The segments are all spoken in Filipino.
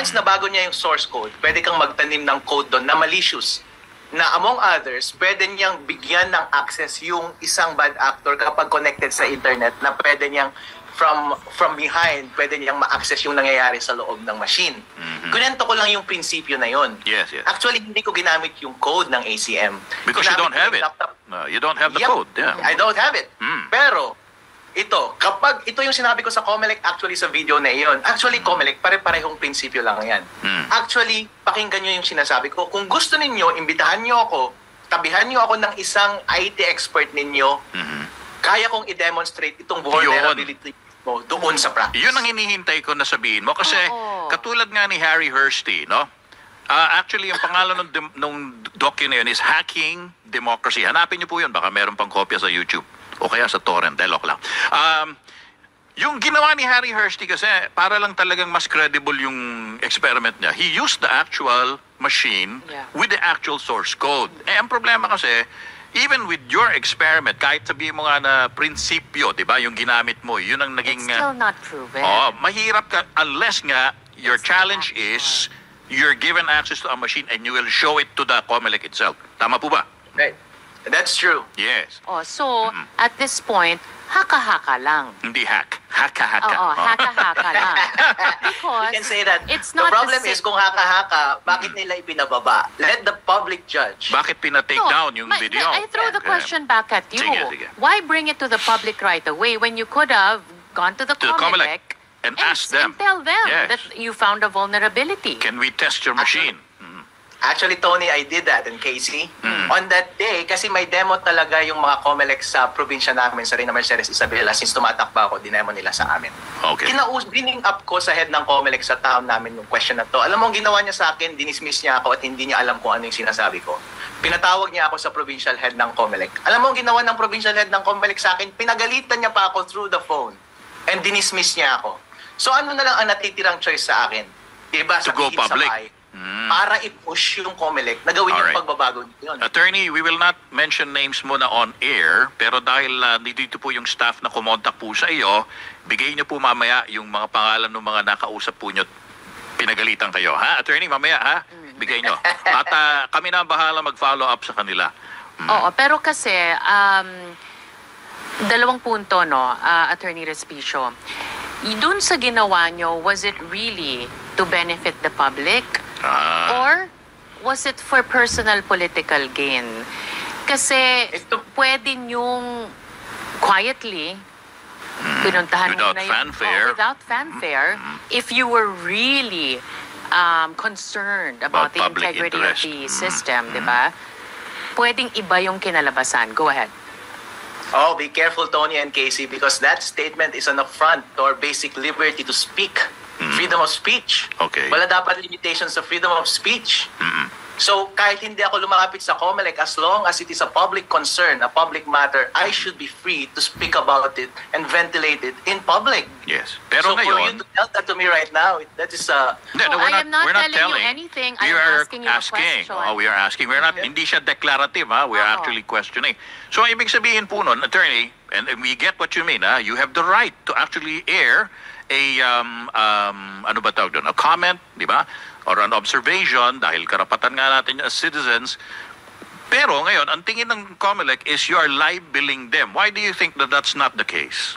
Once na bago niya yung source code, pwede kang magtanim ng code doon na malicious. Na among others, pwede niyang bigyan ng access yung isang bad actor kapag connected sa internet na pwede niyang from behind, pwede niyang ma-access yung nangyayari sa loob ng machine. Kunento ko lang yung prinsipyo na yon. Yes. Actually, hindi ko ginamit yung code ng ACM. Because you don't have it. No, you don't have the code. Yeah. I don't have it. Pero, kapag ito yung sinabi ko sa Comelec actually sa video na iyon, actually Comelec, pare-parehong prinsipyo lang yan. Actually, pakinggan nyo yung sinasabi ko. Kung gusto ninyo, imbitahan nyo ako, tabihan nyo ako ng isang IT expert ninyo, kaya kong i-demonstrate itong vulnerability mo doon sa practice. Yun ang hinihintay ko na sabihin mo. Kasi katulad nga ni Harry Hursty, no? Actually, yung pangalan ng docu na yun is Hacking Democracy. Hanapin niyo po yun. Baka meron pang kopya sa YouTube. O kaya sa torrent. Delok lang. Yung ginawa ni Harry Hursty kasi, para lang talagang mas credible yung experiment niya. He used the actual machine with the actual source code. Ang problema kasi, even with your experiment, kahit sabihin mo nga na prinsipyo, di ba, yung ginamit mo, yun ang naging... It's still not proven. Mahirap ka, unless nga, your challenge is, you're given access to a machine and you will show it to the Comelec itself. Tama po ba? Right. That's true. Yes. So, at this point, haka-haka lang. Hindi hack. Haka-haka. Haka-haka lang. Because you can say that. It's the not problem is kung haka-haka, bakit nila ipinababa? Let the public judge. Bakit pinatake down yung video? I throw the question back at you. Sige. Why bring it to the public right away when you could have gone to the Comelec and ask them. And tell them that you found a vulnerability? Can we test your machine? Actually, Tony, I did that in Casey. On that day, kasi may demo talaga yung mga Comelec sa probinsya namin, sa Reina Mercedes Isabela, since tumatakba ako, dinemo nila sa amin. Okay. Bring up ko sa head ng Comelec sa town namin yung question na to. Alam mo, ang ginawa niya sa akin, dinismiss niya ako at hindi niya alam kung ano yung sinasabi ko. Pinatawag niya ako sa provincial head ng Comelec. Alam mo, ang ginawa ng provincial head ng Comelec sa akin, pinagalitan niya pa ako through the phone and dinismiss niya ako. So ano na lang ang natitirang choice sa akin? Diba, to go public. Para i-push yung Comelec na gawin yung pagbabago yun. Attorney, we will not mention names muna on air, pero dahil dito po yung staff na kumontak po sa iyo, bigay niyo po mamaya yung mga pangalan ng mga nakausap po niyo, pinagalitan kayo. Ha, attorney, mamaya ha? Bigay niyo. At kami na bahala mag-follow up sa kanila. Oo, pero kasi, dalawang punto, no, Attorney Respicio. Doon sa ginawa nyo, was it really to benefit the public? Or was it for personal political gain? Kasi pwede nyong quietly pinuntahan without fanfare. Without fanfare, if you were really concerned about the integrity of the system, di ba? Pwedeng iba yung kinalabasan. Go ahead. Oh, be careful, Tony and Casey, because that statement is an affront to our basic liberty to speak. Freedom of speech. Okay. Wala dapat limitations sa freedom of speech. So, kahit hindi ako lumapit sa Comelec, as long as it is a public concern, a public matter, I should be free to speak about it and ventilate it in public. Yes. Pero so, ngayon, for you to tell that to me right now, that is I am not telling you anything. I am asking you a question. We are asking. We're not, hindi siya declarative, ha? We are actually questioning. So, ibig sabihin po nun, attorney, and we get what you mean, ha? You have the right to actually air a, ano ba tawag doon? A comment, di ba? Or an observation, dahil karapatan nga natin as citizens. Pero ngayon, ang tingin ng Comelec is you are libeling them. Why do you think that that's not the case?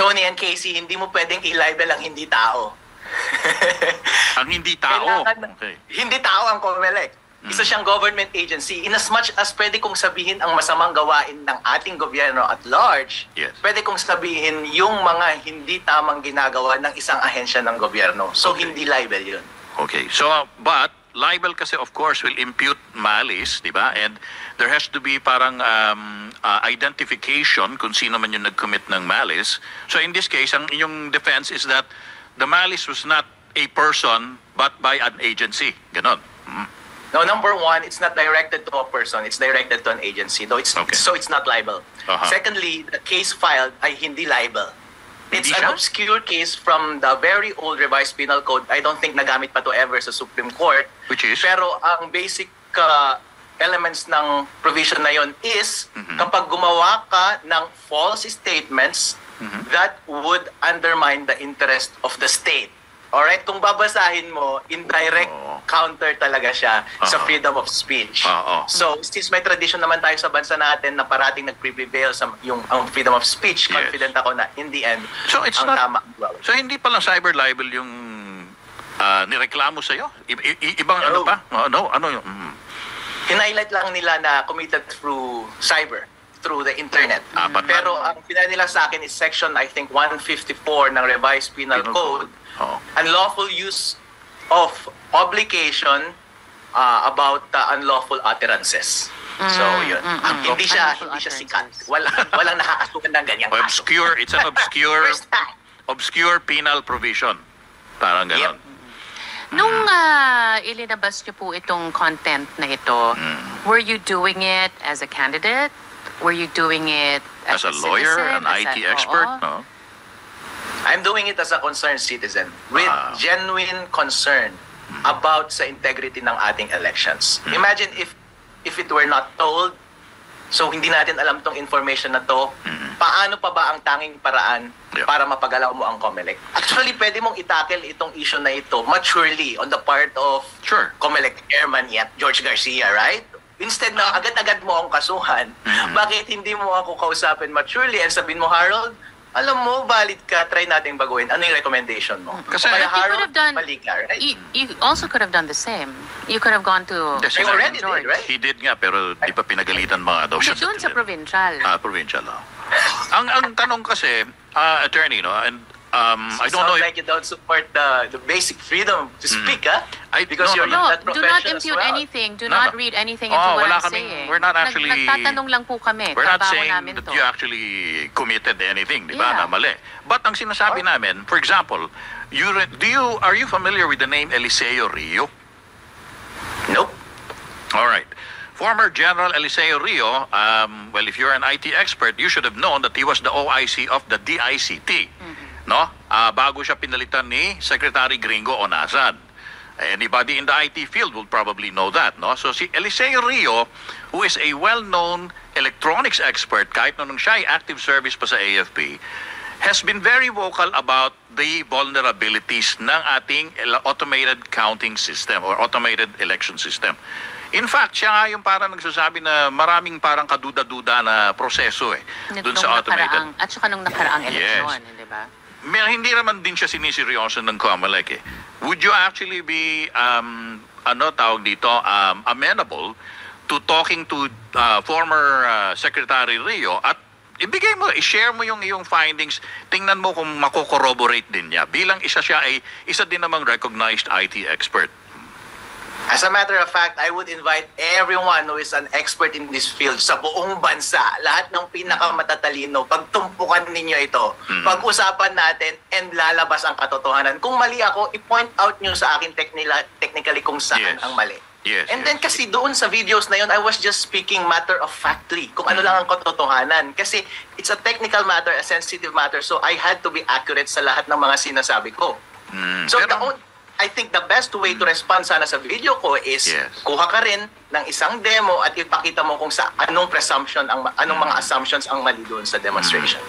Tony and Casey, hindi mo pwedeng i-libel ang hindi tao. Ang hindi tao? Okay. Hindi tao ang Comelec. Isa siyang government agency. In as much as pwede kong sabihin ang masamang gawain ng ating gobyerno at large, pwede kong sabihin yung mga hindi tamang ginagawa ng isang ahensya ng gobyerno. So, hindi libel yun. Okay. So, but libel kasi of course will impute malice, di ba? And there has to be parang identification kung sino man yung nag-commit ng malice. So, in this case, ang inyong defense is that the malice was not a person but by an agency. Ganon. No, number one, it's not directed to a person. It's directed to an agency. Though it's so it's not libel. Secondly, the case filed ay hindi libel. It's an obscure case from the very old revised penal code. I don't think nagamit pa to ever sa Supreme Court. Which is? Pero ang basic elements ng provision na yon is kapag gumawa ka ng false statements that would undermine the interest of the state. Alright, kung babasahin mo, indirect counter talaga siya sa freedom of speech. So, since may tradition naman tayo sa bansa natin na parating nag-prevail sa ang freedom of speech, confident ako na in the end, so it's ang not, tama. So, hindi pa lang cyber libel yung nireklamo sa'yo? Ibang ano pa? Ano yung... Hinighlight lang nila na committed through cyber, through the internet. Pero ang pinay nila sa akin is section, I think, 154 ng Revised Penal Code, unlawful use of publication about unlawful utterances. So, yun. Hindi siya sikat. Walang nakakasukan ng ganyang kaso. Obscure, it's an obscure penal provision. Parang gano'n. Nung ilinabas niyo po itong content na ito, were you doing it as a candidate? Were you doing it as a lawyer, citizen, an IT expert? No? I'm doing it as a concerned citizen with genuine concern about sa integrity ng ating elections. Imagine if it were not told, so hindi natin alam tong information na to, paano pa ba ang tanging paraan para mapagalaw mo ang COMELEC? Actually, pwede mong itackle itong issue na ito maturely on the part of COMELEC Chairman George Garcia, right? Instead na agad-agad mo ang kasuhan, bakit hindi mo ako kausapin maturely and sabihin mo, Harold, alam mo, valid ka, try nating baguhin. Ano yung recommendation mo? Kasi kaya Harold, mali ka, right? You also could have done the same. You could have gone to He already did, right? He did nga, pero di pa pinagalitan mga daw siya. Doon sa provincial. Provincial, ang tanong kasi, attorney, no, and I don't know like you don't support the basic freedom to speak, because you're in No, that do not profession as impute well. anything. Do not read anything into what I'm saying. We're not actually... Nagtatanong lang po kami. We're not Trabaho saying namin that to. you actually committed anything, di ba? Yeah. Na mali. But ang sinasabi namin, for example, are you familiar with the name Eliseo Rio? Nope. All right. Former General Eliseo Rio, well, if you're an IT expert, you should have known that he was the OIC of the DICT. No? Bago siya pinalitan ni Secretary Gringo Onazad. Anybody in the IT field will probably know that, no? So si Eliseo Rio, who is a well-known electronics expert, kahit nung siya ay active service pa sa AFP, has been very vocal about the vulnerabilities ng ating automated counting system or automated election system. In fact, siya nga yung parang nagsasabi na maraming parang kaduda-duda na proseso dun sa automated. At saka nung nakaraang eleksyon, di ba? Hindi naman din siya siniseryoso ng COMELEC. Would you actually be amenable to talking to former Secretary Rio at i-share mo yung iyong findings, tingnan mo kung mako-corroborate din niya bilang isa din namang recognized IT expert. As a matter of fact, I would invite everyone who is an expert in this field sa buong bansa, lahat ng pinakamatatalino, pagtumpukan ninyo ito, pag-usapan natin, and lalabas ang katotohanan. Kung mali ako, i-point out nyo sa akin technically kung saan ang mali. And then kasi doon sa videos na yun, I was just speaking matter of factly, kung ano lang ang katotohanan. Kasi it's a technical matter, a sensitive matter, so I had to be accurate sa lahat ng mga sinasabi ko. So I think the best way to respond sana sa video ko is kuha ka rin ng isang demo at ipakita mo kung sa anong mga assumptions ang mali doon sa demonstration.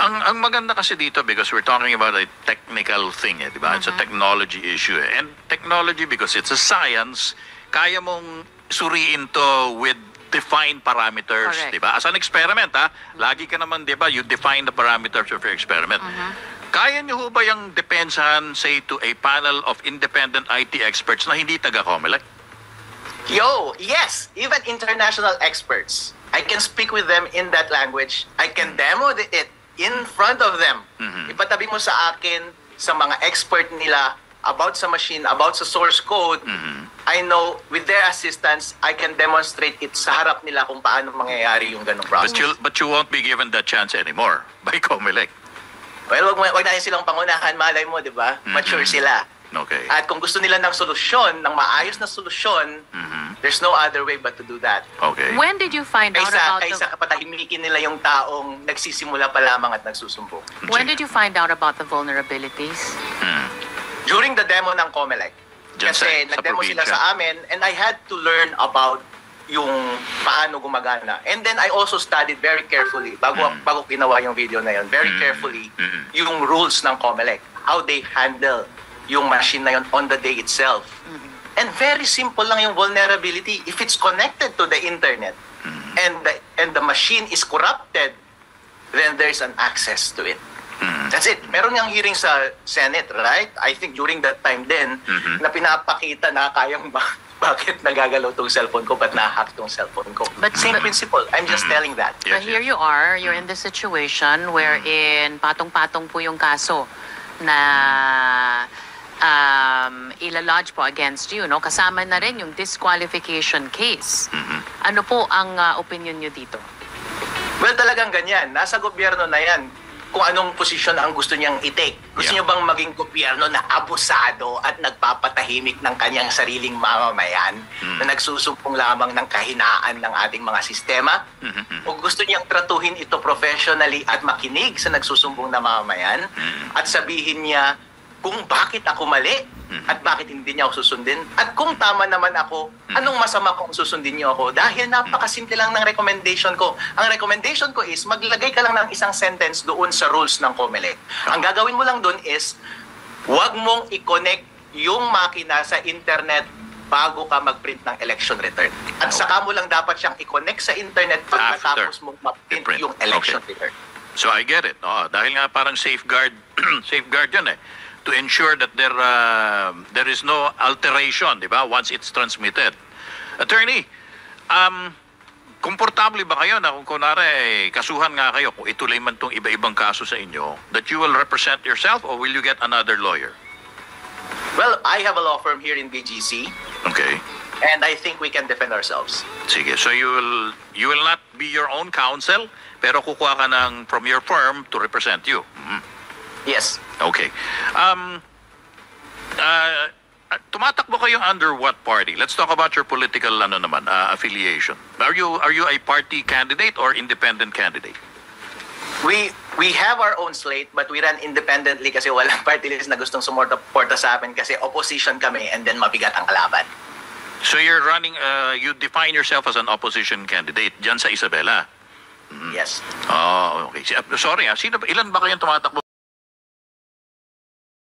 Ang maganda kasi dito, because we're talking about a technical thing, di ba? It's a technology issue. And technology, because it's a science, kaya mong suriin to with defined parameters, di ba? As an experiment, lagi ka naman, di ba, you define the parameters of your experiment. Kaya niyo ho ba yung depensahan, say, to a panel of independent IT experts na hindi taga-COMELEC? Yes! Even international experts. I can speak with them in that language. I can demo it in front of them. Ipatabi mo sa akin, sa mga expert nila, about sa machine, about sa source code. I know, with their assistance, I can demonstrate it sa harap nila kung paano mangyayari yung ganong process. But you won't be given that chance anymore by COMELEC. Well, wag na silang pangunahan, malay mo, di ba? Mature sila. Okay. At kung gusto nila ng solusyon, ng maayos na solusyon, there's no other way but to do that. Okay. When did you find out about Kaysa kapatahimikin nila yung taong nagsisimula pa lamang at nagsusumbong. When did you find out about the vulnerabilities? During the demo ng COMELEC. Kasi nag-demo sila sa amin and I had to learn about yung paano gumagana. And then I also studied very carefully, bago ginawa yung video na yun, very carefully, yung rules ng COMELEC, how they handle yung machine na yun on the day itself. And very simple lang yung vulnerability. If it's connected to the internet and the machine is corrupted, then there's an access to it. That's it. Meron niyang hearing sa Senate, right? I think during that time din, na pinapakita na kayang bakit nagagalaw tong cellphone ko, ba't na-hack tong cellphone ko. But same principle. I'm just telling that. But here you are, you're in the situation wherein patong-patong po yung kaso na ilalodge po against you, no? Kasama na rin yung disqualification case. Ano po ang opinion nyo dito? Well, talagang ganyan. Nasa gobyerno na yan kung anong posisyon ang gusto niyang i-take. Gusto niyo bang maging gobyerno na abusado at nagpapatahimik ng kanyang sariling mamamayan na nagsusumpong lamang ng kahinaan ng ating mga sistema? O gusto niyang tratuhin ito professionally at makinig sa nagsusumbong na mamamayan at sabihin niya kung bakit ako mali at bakit hindi niya ako susundin at kung tama naman ako, anong masama kung susundin niyo ako? Dahil napakasimple lang ng recommendation ko. Ang recommendation ko is maglagay ka lang ng isang sentence doon sa rules ng COMELEC. Ang gagawin mo lang doon is huwag mong i-connect yung makina sa internet bago ka mag-print ng election return. At saka mo lang dapat siyang i-connect sa internet pag natapos mong ma-print yung election return. So I get it. Dahil nga parang safeguard yun eh. To ensure that there is no alteration, di ba, once it's transmitted. Attorney, komportable ba kayo na kung kunwari kasuhan nga kayo, kung ituloy man itong iba-ibang kaso sa inyo, that you will represent yourself or will you get another lawyer? Well, I have a law firm here in BGC. Okay. And I think we can defend ourselves. Sige, so you will not be your own counsel, pero kukuha ka from your firm to represent you. Yes. Okay. Tumatakbo kayo under what party? Let's talk about your political affiliation. Are you a party candidate or independent candidate? We have our own slate but we run independently kasi walang party list na gustong sumuporta sa amin kasi opposition kami and then mabigat ang kalaban. So you're running, you define yourself as an opposition candidate dyan sa Isabela? Yes. Oh, okay. Sorry, ilan ba kayong tumatakbo